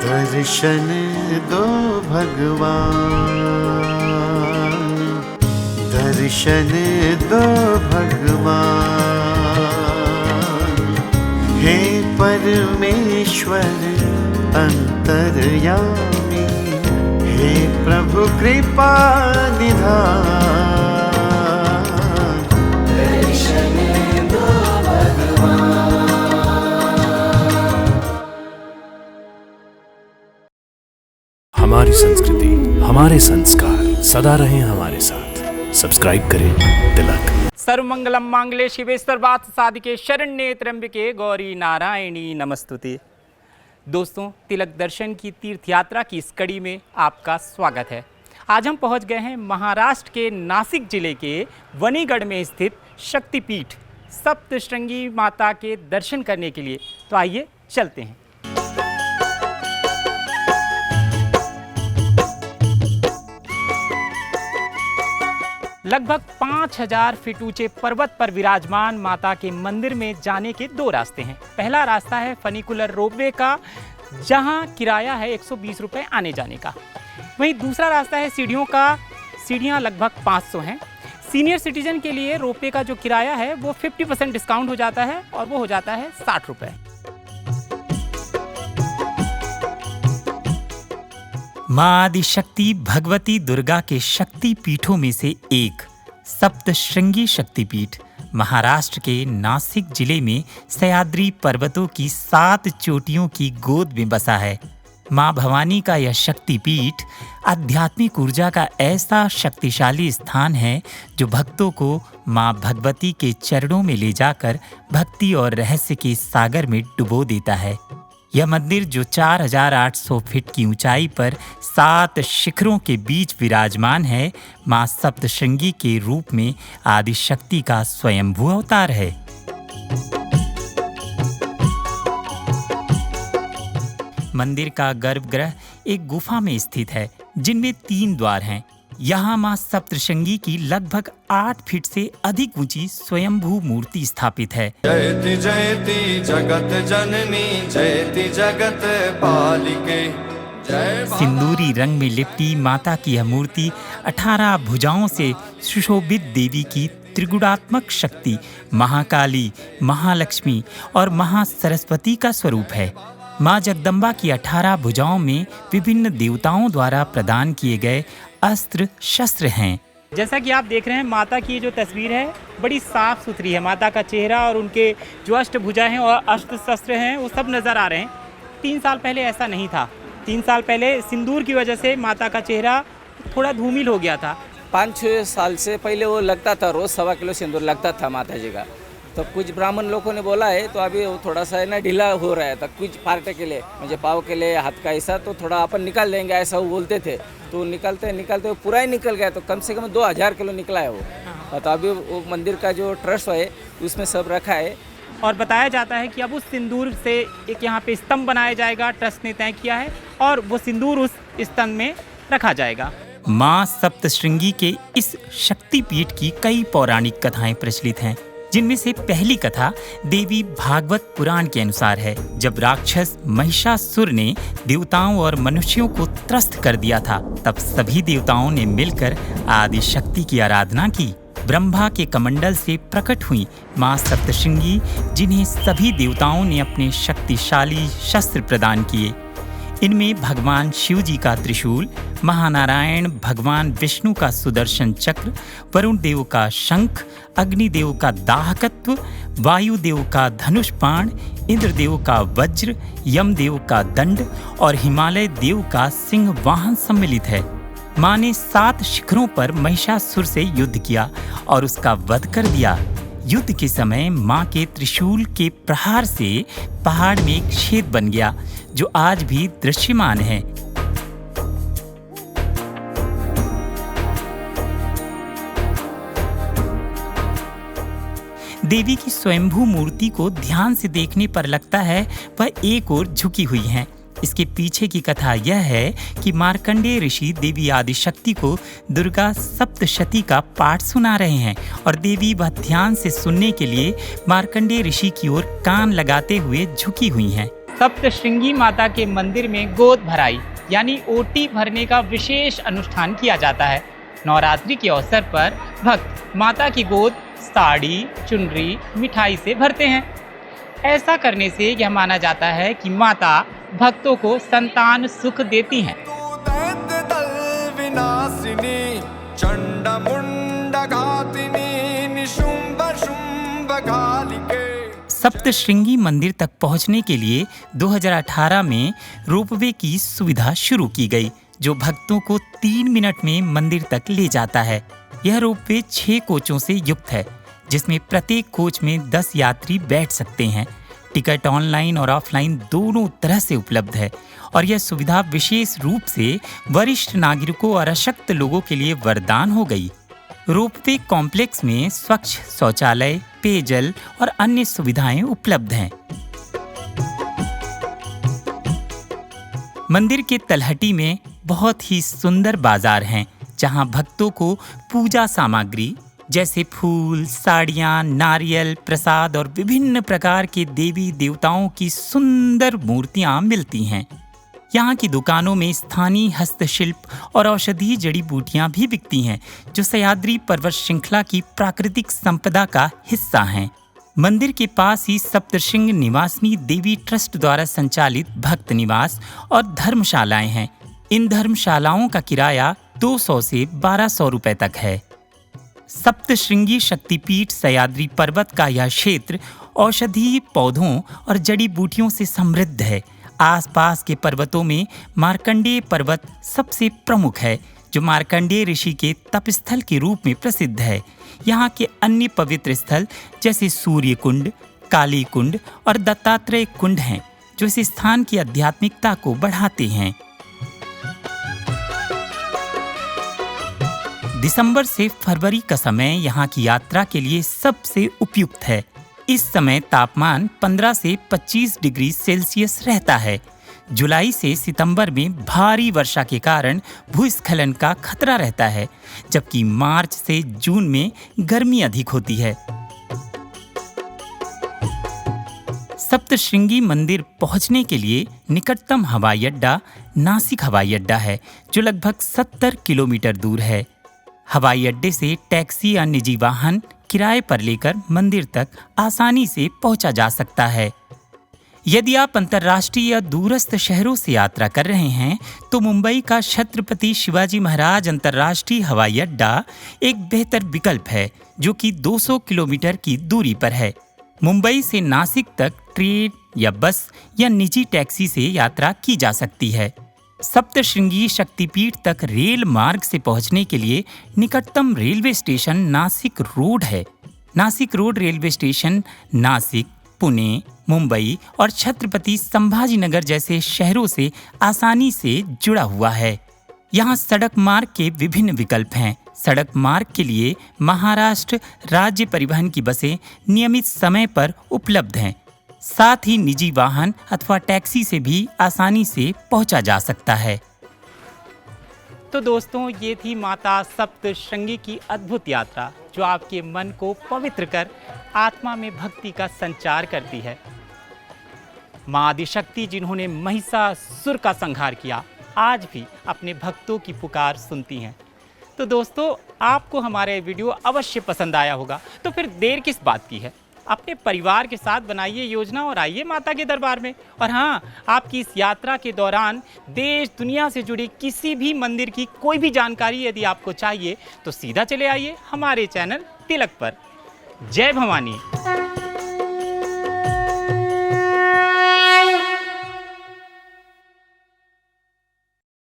दर्शन दो भगवान, दर्शन दो भगवान। हे परमेश्वर अंतर्यामी, हे प्रभु कृपा निधान। दर्शन दो भगवान। हमारी संस्कृति, हमारे संस्कार सदा रहें हमारे साथ। सब्सक्राइब करें तिलक। सर्वमंगलम मांगल्ये शिवे सर्वार्थ साधिके शरण्ये त्र्यंबके गौरी नारायणी नमस्तुते। दोस्तों, तिलक दर्शन की तीर्थ यात्रा की इस कड़ी में आपका स्वागत है। आज हम पहुंच गए हैं महाराष्ट्र के नासिक जिले के वनीगढ़ में स्थित शक्तिपीठ सप्तशृंगी माता के दर्शन करने के लिए। तो आइए चलते हैं। लगभग 5000 फीट ऊंचे पर्वत पर विराजमान माता के मंदिर में जाने के दो रास्ते हैं। पहला रास्ता है फनिकुलर रोपवे का, जहां किराया है 120 रुपये आने जाने का। वहीं दूसरा रास्ता है सीढ़ियों का। सीढ़ियां लगभग 500 हैं। सीनियर सिटीजन के लिए रोपवे का जो किराया है वो 50% डिस्काउंट हो जाता है और वो हो जाता है 60 रुपये। माँ आदिशक्ति भगवती दुर्गा के शक्ति पीठों में से एक सप्तशृंगी शक्तिपीठ महाराष्ट्र के नासिक जिले में सह्याद्री पर्वतों की 7 चोटियों की गोद में बसा है। माँ भवानी का यह शक्तिपीठ आध्यात्मिक ऊर्जा का ऐसा शक्तिशाली स्थान है जो भक्तों को माँ भगवती के चरणों में ले जाकर भक्ति और रहस्य के सागर में डुबो देता है। यह मंदिर जो 4800 फीट की ऊंचाई पर 7 शिखरों के बीच विराजमान है, मां सप्तशृंगी के रूप में आदिशक्ति का स्वयंभू अवतार है। मंदिर का गर्भगृह एक गुफा में स्थित है, जिनमें 3 द्वार हैं। यहाँ मां सप्तशृंगी की लगभग 8 फीट से अधिक ऊंची स्वयंभू मूर्ति स्थापित है। जयति जयति जगत जननी, जयति जगत पालिके। सिंदूरी रंग में लिपटी माता की यह मूर्ति 18 भुजाओं से सुशोभित देवी की त्रिगुणात्मक शक्ति महाकाली, महालक्ष्मी और महासरस्वती का स्वरूप है। माँ जगदम्बा की 18 भुजाओं में विभिन्न देवताओं द्वारा प्रदान किए गए अस्त्र शस्त्र हैं। जैसा कि आप देख रहे हैं, माता की जो तस्वीर है बड़ी साफ सुथरी है। माता का चेहरा और उनके जो अष्टभुजा हैं और अस्त्र शस्त्र हैं वो सब नज़र आ रहे हैं। 3 साल पहले ऐसा नहीं था। 3 साल पहले सिंदूर की वजह से माता का चेहरा थोड़ा धूमिल हो गया था। 5-6 साल से पहले वो लगता था, रोज़ 1.25 किलो सिंदूर लगता था माता जी का। तो कुछ ब्राह्मण लोगों ने बोला है तो अभी वो थोड़ा सा है ना ढीला हो रहा है। तो कुछ पार्टे के लिए, मुझे पाव के लिए, हाथ का ऐसा तो थोड़ा अपन निकाल देंगे ऐसा वो बोलते थे। तो निकलते निकलते वो पूरा ही निकल गया। तो कम से कम 2000 किलो निकला है वो। तो अभी वो मंदिर का जो ट्रस्ट है उसमें सब रखा है। और बताया जाता है कि अब उस सिंदूर से एक यहाँ पे स्तंभ बनाया जाएगा, ट्रस्ट ने तय किया है, और वो सिंदूर उस स्तंभ में रखा जाएगा। माँ सप्तशृंगी के इस शक्तिपीठ की कई पौराणिक कथाएं प्रचलित हैं, जिनमें से पहली कथा देवी भागवत पुराण के अनुसार है। जब राक्षस महिषासुर ने देवताओं और मनुष्यों को त्रस्त कर दिया था, तब सभी देवताओं ने मिलकर आदिशक्ति की आराधना की। ब्रह्मा के कमंडल से प्रकट हुई माँ सप्तशृंगी, जिन्हें सभी देवताओं ने अपने शक्तिशाली शस्त्र प्रदान किए। इनमें भगवान शिव जी का त्रिशूल, महानारायण भगवान विष्णु का सुदर्शन चक्र, वरुण देव का शंख, अग्निदेव का दाहकत्व, वायुदेव का धनुष बाण, इंद्रदेव का वज्र, यमदेव का दंड और हिमालय देव का सिंह वाहन सम्मिलित है। माँ ने 7 शिखरों पर महिषासुर से युद्ध किया और उसका वध कर दिया। युद्ध के समय माँ के त्रिशूल के प्रहार से पहाड़ में एक छेद बन गया, जो आज भी दृश्यमान है। देवी की स्वयंभू मूर्ति को ध्यान से देखने पर लगता है वह एक ओर झुकी हुई हैं। इसके पीछे की कथा यह है कि मार्कंडेय ऋषि देवी आदिशक्ति को दुर्गा सप्तशती का पाठ सुना रहे हैं और देवी वह ध्यान से सुनने के लिए मार्कंडेय ऋषि की ओर कान लगाते हुए झुकी हुई हैं। सप्तश्रृंगी माता के मंदिर में गोद भराई यानी ओटी भरने का विशेष अनुष्ठान किया जाता है। नवरात्रि के अवसर पर भक्त माता की गोद साड़ी, चुनरी, मिठाई से भरते हैं। ऐसा करने से यह माना जाता है कि माता भक्तों को संतान सुख देती हैं। दैत्य दल विनाशिनी चंड मुंड घातिनी निशुंभ शुंभ कालिके। सप्तश्रृंगी मंदिर तक पहुंचने के लिए 2018 में रोपवे की सुविधा शुरू की गई, जो भक्तों को 3 मिनट में मंदिर तक ले जाता है। यह रोपवे 6 कोचों से युक्त है, जिसमें प्रत्येक कोच में 10 यात्री बैठ सकते हैं। टिकट ऑनलाइन और ऑफलाइन दोनों तरह से उपलब्ध है और यह सुविधा विशेष रूप से वरिष्ठ नागरिकों और अशक्त लोगों के लिए वरदान हो गई। रोपवे कॉम्प्लेक्स में स्वच्छ शौचालय, पेयजल और अन्य सुविधाएं उपलब्ध हैं। मंदिर के तलहटी में बहुत ही सुंदर बाजार हैं, जहां भक्तों को पूजा सामग्री जैसे फूल, साड़ियाँ, नारियल, प्रसाद और विभिन्न प्रकार के देवी देवताओं की सुंदर मूर्तियाँ मिलती हैं। यहाँ की दुकानों में स्थानीय हस्तशिल्प और औषधीय जड़ी बूटियाँ भी बिकती हैं, जो सह्याद्री पर्वत श्रृंखला की प्राकृतिक संपदा का हिस्सा हैं। मंदिर के पास ही सप्तशृंग निवासिनी देवी ट्रस्ट द्वारा संचालित भक्त निवास और धर्मशालाएं हैं। इन धर्मशालाओं का किराया 200 से 1200 रुपए तक है। सप्तश्रृंगी शक्तिपीठ सह्याद्री पर्वत का यह क्षेत्र औषधीय पौधों और जड़ी बूटियों से समृद्ध है। आसपास के पर्वतों में मार्कंडेय पर्वत सबसे प्रमुख है, जो मार्कंडेय ऋषि के तपस्थल के रूप में प्रसिद्ध है। यहाँ के अन्य पवित्र स्थल जैसे सूर्य कुंड, काली कुंड और दत्तात्रेय कुंड हैं, जो इस स्थान की आध्यात्मिकता को बढ़ाते हैं। दिसंबर से फरवरी का समय यहाँ की यात्रा के लिए सबसे उपयुक्त है। इस समय तापमान 15 से 25 डिग्री सेल्सियस रहता है। जुलाई से सितंबर में भारी वर्षा के कारण भूस्खलन का खतरा रहता है, जबकि मार्च से जून में गर्मी अधिक होती है। सप्तश्रृंगी मंदिर पहुंचने के लिए निकटतम हवाई अड्डा नासिक हवाई अड्डा है, जो लगभग 70 किलोमीटर दूर है। हवाई अड्डे से टैक्सी या निजी वाहन किराए पर लेकर मंदिर तक आसानी से पहुंचा जा सकता है। यदि आप अंतर्राष्ट्रीय या दूरस्थ शहरों से यात्रा कर रहे हैं, तो मुंबई का छत्रपति शिवाजी महाराज अंतर्राष्ट्रीय हवाई अड्डा एक बेहतर विकल्प है, जो कि 200 किलोमीटर की दूरी पर है। मुंबई से नासिक तक ट्रेन या बस या निजी टैक्सी से यात्रा की जा सकती है। सप्तश्रृंगी शक्तिपीठ तक रेल मार्ग से पहुंचने के लिए निकटतम रेलवे स्टेशन नासिक रोड है। Nashik road railway station Nashik, Pune, Mumbai और छत्रपति संभाजीनगर जैसे शहरों से आसानी से जुड़ा हुआ है। यहाँ सड़क मार्ग के विभिन्न विकल्प हैं। सड़क मार्ग के लिए महाराष्ट्र राज्य परिवहन की बसें नियमित समय पर उपलब्ध हैं। साथ ही निजी वाहन अथवा टैक्सी से भी आसानी से पहुंचा जा सकता है। तो दोस्तों, ये थी माता सप्तश्रृंगी की अद्भुत यात्रा, जो आपके मन को पवित्र कर आत्मा में भक्ति का संचार करती है। माँ आदिशक्ति, जिन्होंने महिषासुर का संहार किया, आज भी अपने भक्तों की पुकार सुनती हैं। तो दोस्तों, आपको हमारा ये वीडियो अवश्य पसंद आया होगा, तो फिर देर किस बात की है? अपने परिवार के साथ बनाइए योजना और आइए माता के दरबार में। और हाँ, आपकी इस यात्रा के दौरान देश दुनिया से जुड़े किसी भी मंदिर की कोई भी जानकारी यदि आपको चाहिए, तो सीधा चले आइए हमारे चैनल तिलक पर। जय भवानी।